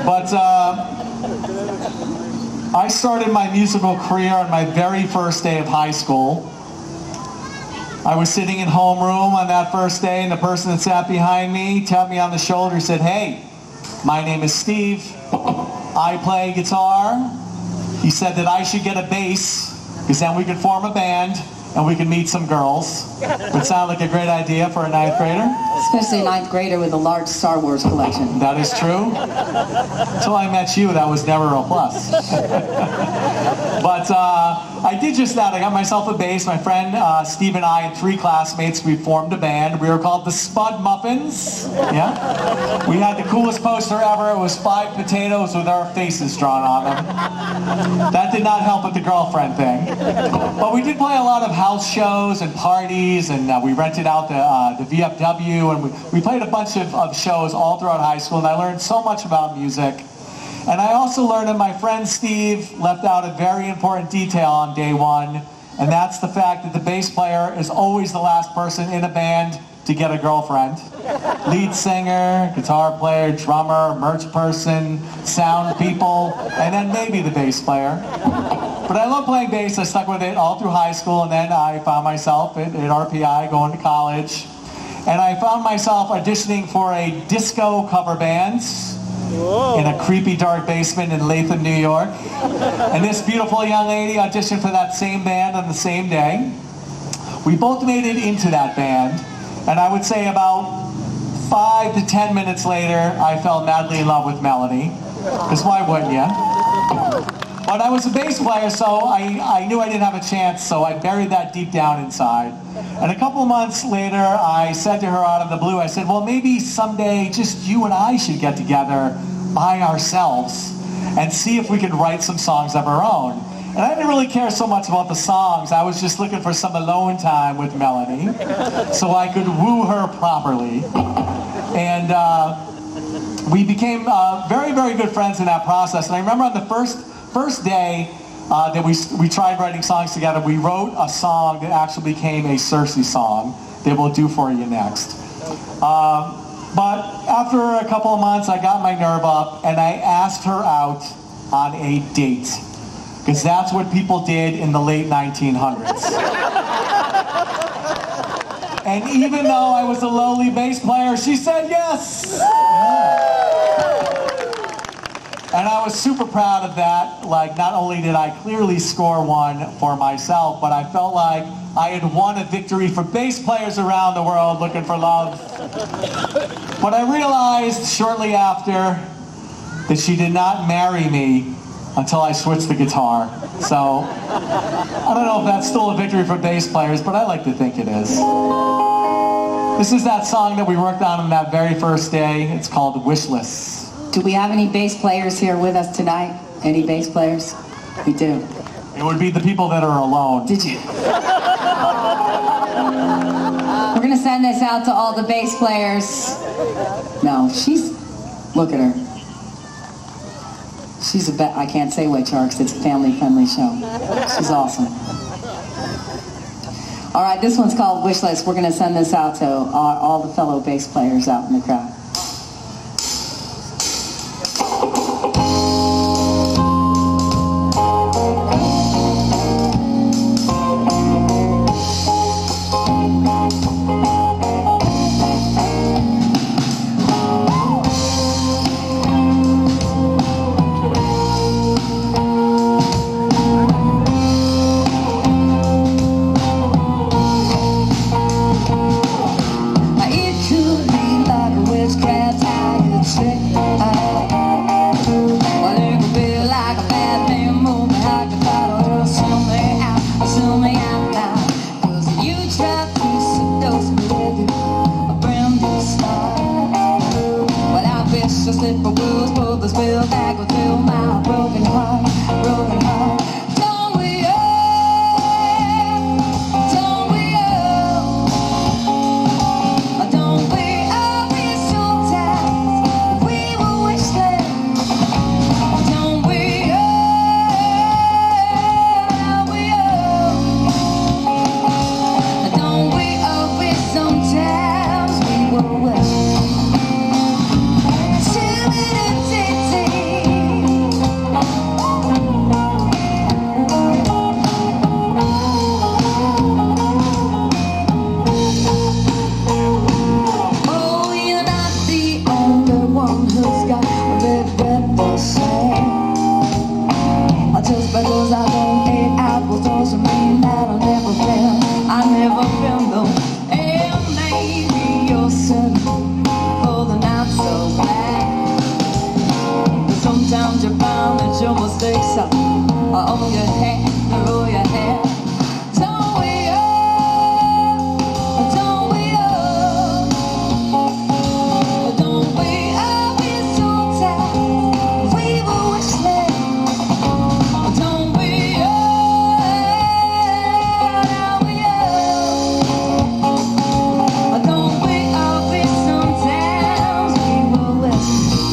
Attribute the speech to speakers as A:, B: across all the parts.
A: But I started my musical career on my very first day of high school. I was sitting in homeroom on that first day, and the person that sat behind me tapped me on the shoulder and said, "Hey, my name is Steve. I play guitar." He said that I should get a bass, because then we could form a band and we could meet some girls. It sounded like a great idea for a 9th grader.
B: Especially a 9th grader with a large Star Wars collection.
A: That is true. Until I met you, that was never a plus. But I did just that. I got myself a bass. My friend Steve and I and 3 classmates, we formed a band. We were called the Spud Muffins. Yeah. We had the coolest poster ever. It was 5 potatoes with our faces drawn on them. That did not help with the girlfriend thing. But we did play a lot of house shows and parties, and we rented out the VFW, and we played a bunch of shows all throughout high school, and I learned so much about music. And I also learned that my friend Steve left out a very important detail on day 1, and that's the fact that the bass player is always the last person in a band to get a girlfriend. Lead singer, guitar player, drummer, merch person, sound people, and then maybe the bass player. But I love playing bass. I stuck with it all through high school, and then I found myself at RPI going to college. And I found myself auditioning for a disco cover band in a creepy dark basement in Latham, New York. And this beautiful young lady auditioned for that same band on the same day. We both made it into that band, and I would say about 5 to 10 minutes later, I fell madly in love with Melanie. Because why wouldn't you? But I was a bass player, so I knew I didn't have a chance, so I buried that deep down inside. And a couple of months later, I said to her out of the blue, I said, well, maybe someday just you and I should get together by ourselves and see if we could write some songs of our own. And I didn't really care so much about the songs. I was just looking for some alone time with Melanie so I could woo her properly. And we became very, very good friends in that process. And I remember on the first day that we tried writing songs together, we wrote a song that actually became a Sirsy song that we'll do for you next. But after a couple of months, I got my nerve up and I asked her out on a date. Because that's what people did in the late 1900s. And even though I was a lowly bass player, she said yes! And I was super proud of that. Like, not only did I clearly score one for myself, but I felt like I had won a victory for bass players around the world looking for love. But I realized shortly after that she did not marry me until I switched the guitar. So, I don't know if that's still a victory for bass players, but I like to think it is. This is that song that we worked on that very first day. It's called Wishless.
B: Do we have any bass players here with us tonight? Any bass players? We do.
A: It would be the people that are alone.
B: Did you? We're going to send this out to all the bass players. No, look at her. She's I can't say which because it's a family-friendly show. She's awesome. All right, this one's called Wishless. We're going to send this out to all the fellow bass players out in the crowd.
C: Sometimes we will wish.
B: you found that your mistakes are on your hand, through your hair. Don't we all, don't we all, don't we all be so tired we were wishless? Don't we all, don't we all, don't we all be sometimes we were wishless?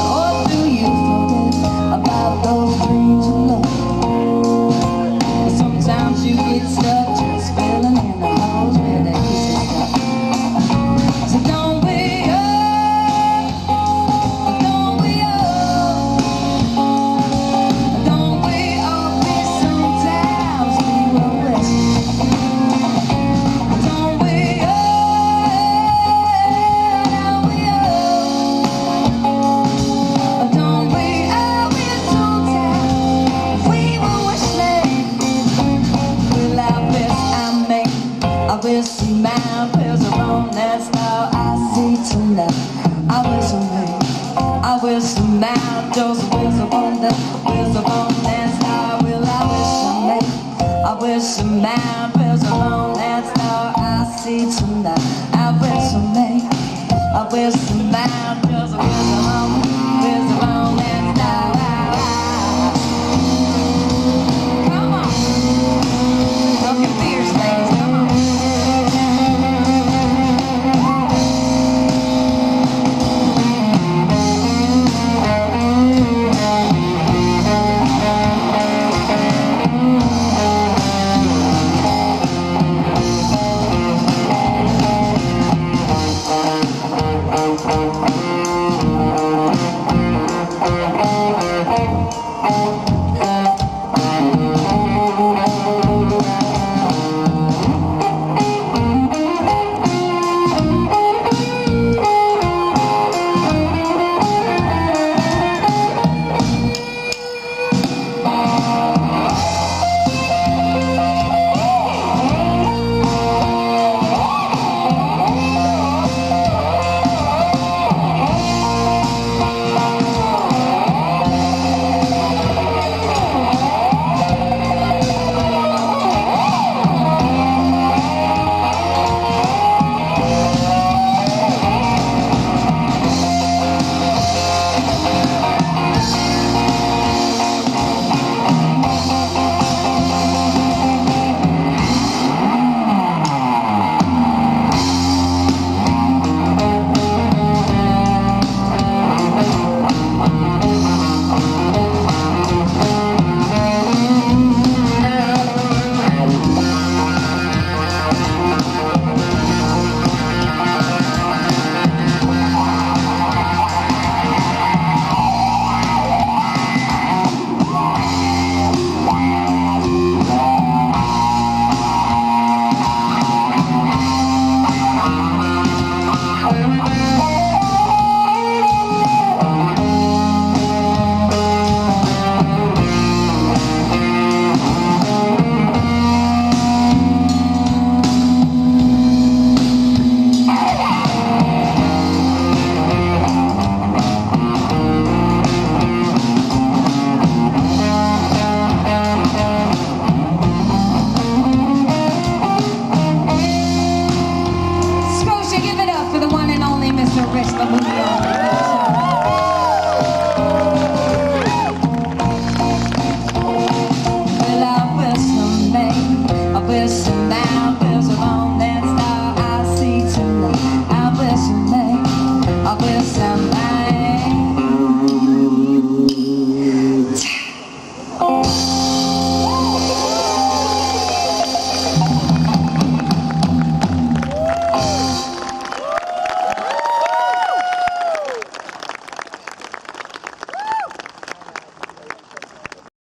B: Or do you forget about those dreams of love? Sometimes you get stuck just filling in the holes where the kisses stuck. So don't we all, don't we all, don't we all be sometimes we were wishless? Don't we all, don't we all, don't we all be sometimes we were wishless? Will I wish I make, I wish my pills are on, that's all I see tonight. I wish I make, I wish my dose of wisdom on the wisdom on, that's all will I wish I make. I wish my pills are on, that's all I see tonight. I wish I make, I wish my dose of wisdom on, that's all. Come on. Looking fierce, ladies, come on.